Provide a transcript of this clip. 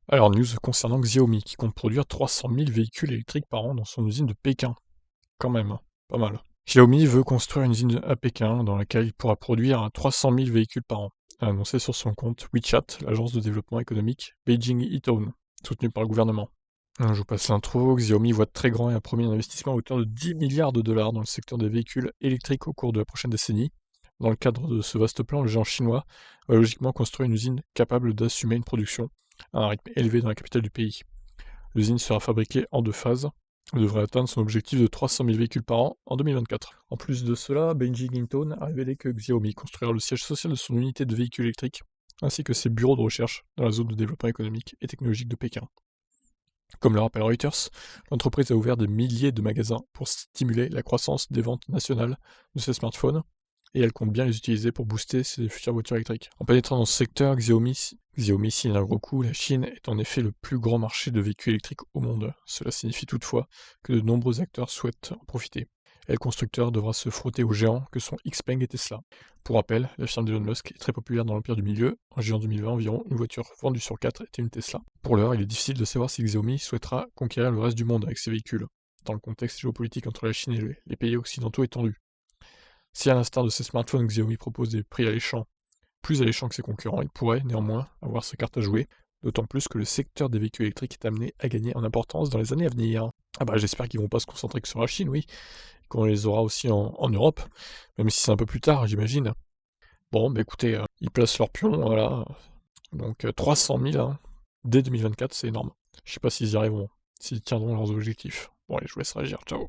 Alors, news concernant Xiaomi, qui compte produire 300 000 véhicules électriques par an dans son usine de Pékin. Quand même, hein, pas mal. Xiaomi veut construire une usine à Pékin dans laquelle il pourra produire 300 000 véhicules par an, a annoncé sur son compte WeChat, l'agence de développement économique Beijing e-Town, soutenue par le gouvernement. Je vous passe l'intro. Xiaomi voit très grand et a promis un investissement à hauteur de 10 milliards de dollars dans le secteur des véhicules électriques au cours de la prochaine décennie. Dans le cadre de ce vaste plan, le géant chinois va logiquement construire une usine capable d'assumer une production à un rythme élevé dans la capitale du pays. L'usine sera fabriquée en 2 phases et devrait atteindre son objectif de 300 000 véhicules par an en 2024. En plus de cela, Beijing Inton a révélé que Xiaomi construira le siège social de son unité de véhicules électriques, ainsi que ses bureaux de recherche dans la zone de développement économique et technologique de Pékin. Comme le rappelle Reuters, l'entreprise a ouvert des milliers de magasins pour stimuler la croissance des ventes nationales de ses smartphones, et elle compte bien les utiliser pour booster ses futures voitures électriques. En pénétrant dans ce secteur, Xiaomi signe un gros coup. La Chine est en effet le plus grand marché de véhicules électriques au monde. Cela signifie toutefois que de nombreux acteurs souhaitent en profiter. Et le constructeur devra se frotter aux géants que sont Xpeng et Tesla. Pour rappel, la firme d'Elon Musk est très populaire dans l'empire du milieu. En juin 2020, environ une voiture vendue sur 4 était une Tesla. Pour l'heure, il est difficile de savoir si Xiaomi souhaitera conquérir le reste du monde avec ses véhicules, dans le contexte géopolitique entre la Chine et les pays occidentaux est tendu. Si à l'instar de ses smartphones, Xiaomi propose des prix alléchants, plus alléchants que ses concurrents, il pourrait néanmoins avoir sa carte à jouer, d'autant plus que le secteur des véhicules électriques est amené à gagner en importance dans les années à venir. Ah bah j'espère qu'ils vont pas se concentrer que sur la Chine, oui, qu'on les aura aussi en Europe, même si c'est un peu plus tard, j'imagine. Bon, bah écoutez, ils placent leur pion, voilà. Donc 300 000 hein, dès 2024, c'est énorme. Je sais pas s'ils y arriveront, s'ils tiendront leurs objectifs. Bon allez, je vous laisse réagir, ciao.